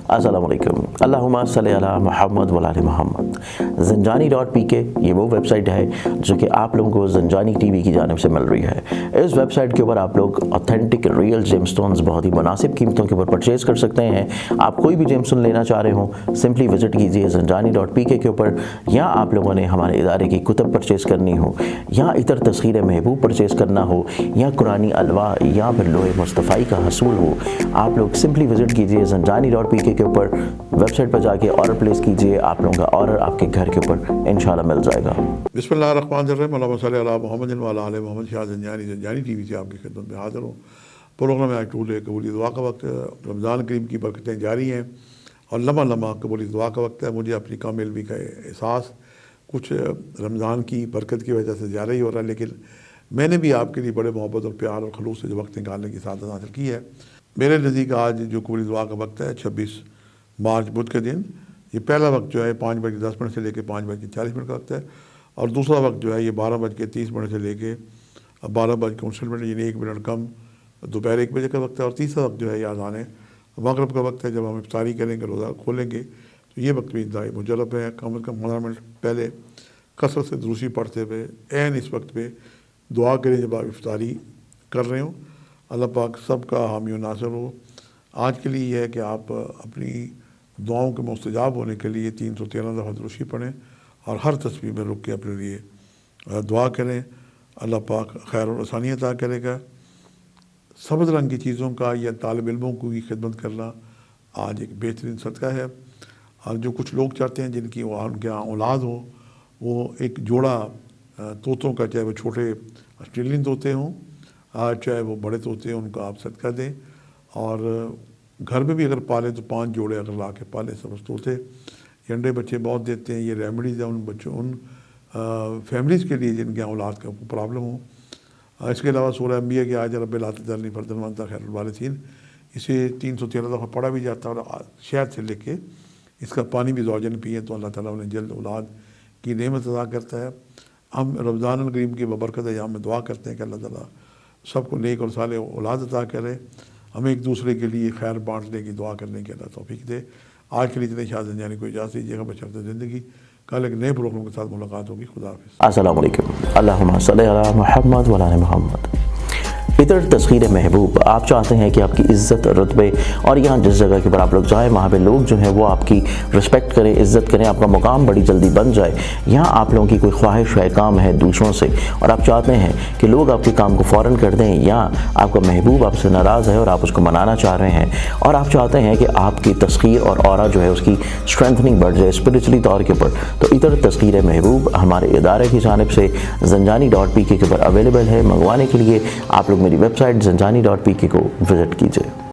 अस्सलाम वालेकुम। अल्लाहुम्मा सल्ली अला मुहम्मद व आले मोहम्मद। ज़ंजानी.pk ये वो वेबसाइट है जो कि आप लोगों को ज़ंजानी टीवी की जानिब से मिल रही है। इस वेबसाइट के ऊपर आप लोग ऑथेंटिक रियल जेमस्टोन्स बहुत ही मुनासिब कीमतों के ऊपर परचेज़ कर सकते हैं। आप कोई भी जेमस्टोन लेना चाह रहे हो सिंपली विज़िट कीजिए ज़ंजानी.pk के ऊपर, या आप लोगों ने हमारे इदारे की कुतब परचेज़ करनी हो, या इतर तस्खीर महबूब परचेज़ करना हो, या कुरानी अलवा, या फिर लोहे मुस्तफ़ाई का हसूल हो, आप लोग सिंपली विज़िट कीजिए ज़ंजानी.pk के ऊपर। वेबसाइट पर जाके ऑर्डर प्लेस कीजिए, आप लोगों का ऑर्डर आपके घर के ऊपर इंशाल्लाह मिल जाएगा। बिस्मिल्लाहिर्रहमानिर्रहीम। अल्लाहुम्मा सल्ली अला मुहम्मद व अला आले मोहम्मद। शाह ज़ंजानी टीवी से आपकी खिदमत में हाज़िर हूँ। प्रोग्राम आज टूल है कबूली दुआ का वक्त। रमज़ान करीम की बरकतें जारी हैं और लम्हा लम्हा कबूली दुआ का वक्त है। मुझे अपनी कामिल का एहसास कुछ रमज़ान की बरकत की वजह से ज़्यादा ही हो रहा है, लेकिन मैंने भी आपके लिए बड़े मोहब्बत और प्यार और खलूस से जो वक्त निकालने की सादत हासिल की है। मेरे नज़दीक आज जो कबूली दुआ का वक्त है 26 मार्च बुध के दिन, ये पहला वक्त जो है 5:10 से लेकर 5:40 का वक्त है, और दूसरा वक्त जो है ये 12:30 से लेकर 12:59 यानी 1 मिनट कम दोपहर 1 बजे का वक्त है। और तीसरा वक्त जो है ये आज़ान मगरिब का वक्त है, जब हम इफ्तारी करेंगे, रोज़ा खोलेंगे, तो ये वक्त भी इंतहाई मुजरब है। कम अज़ कम 15 मिनट पहले कसरत से दुरूसी पढ़ते हुए ऐन इस वक्त पे दुआ करें जब आप इफ्तारी कर रहे हो। अल्लाह पाक सब का हामी और नासिर हो। आज के लिए यह है कि आप अपनी दुआओं के मुस्तजाब होने के लिए 313 दफ़ा दुरूसी पढ़ें और हर तस्बीह में रुक के अपने लिए दुआ करें। अल्लाह पाक खैर और आसानी अता करेगा। सब्ज़ रंग की चीज़ों का या तालिब इल्मों की खिदमत करना आज एक बेहतरीन सदका है। और जो कुछ लोग चाहते हैं जिनकी उनके यहाँ औलाद हो, वो एक जोड़ा तोतों का, चाहे वो छोटे ऑस्ट्रेलियन तोते हों चाहे वो बड़े तोते हैं, उनको आप सदका दें। और घर में भी अगर पालें तो 5 जोड़े अगर ला के पालें सबज तोते, ये अंडे बच्चे बहुत देते हैं। ये रेमेडीज़ है उन बच्चों उन फैमिलीज़ के लिए जिनके औलाद का प्रॉब्लम हो। इसके अलावा सूरह अंबिया की आयत रब्बिल ला तज़रनी फ़र्दन व अंता खैरुल वारिसीन, इसे 313 दफ़ा पढ़ा भी जाता है। और शहद से लेके इसका पानी भी ज़ौजन पिए तो अल्लाह ताला उन्हें जल्द औलाद की नेमत अता करता है। हम रमज़ान करीम की बबरकत अय्याम में दुआ करते हैं कि अल्लाह ताला सबको नेक और साले औलाद अता करे, हमें एक दूसरे के लिए खैर बांटने की दुआ करने की अल्लाह तौफीक दे। आज के लिए इतने शाह ज़ंजानी को इजाज़त दीजिएगा बशर्ते ज़िंदगी। कल एक नए प्रोग्राम के साथ मुलाकात होगी। खुदा हाफ़िज़। अस्सलाम वालेकुम। अल्लाहुम्मा सल्ली अला मुहम्मद व आले मोहम्मद। इतर तस्खीर महबूब, आप चाहते हैं कि आपकी इज़्ज़त रुतबे और यहाँ जिस जगह के ऊपर आप लोग जाएँ वहाँ पे लोग जो हैं वो आपकी रिस्पेक्ट करें, इज़्ज़त करें, आपका मुकाम बड़ी जल्दी बन जाए। यहाँ आप लोगों की कोई ख्वाहिश है, काम है दूसरों से, और आप चाहते हैं कि लोग आपके काम को फ़ौरन कर दें, या आपका महबूब आपसे नाराज़ है और आप उसको मनाना चाह रहे हैं, और आप चाहते हैं कि आपकी तस्खीर और ऑरा जो है उसकी स्ट्रेंथनिंग बढ़ जाए स्पिरिचुअली तौर के ऊपर, तो इतर तस्खीर महबूब हमारे इदारे की जानिब से ज़ंजानी.pk के ऊपर अवेलेबल है। मंगवाने के लिए आप लोग मेरी वेबसाइट ज़ंजानी.pk को विज़िट कीजिए।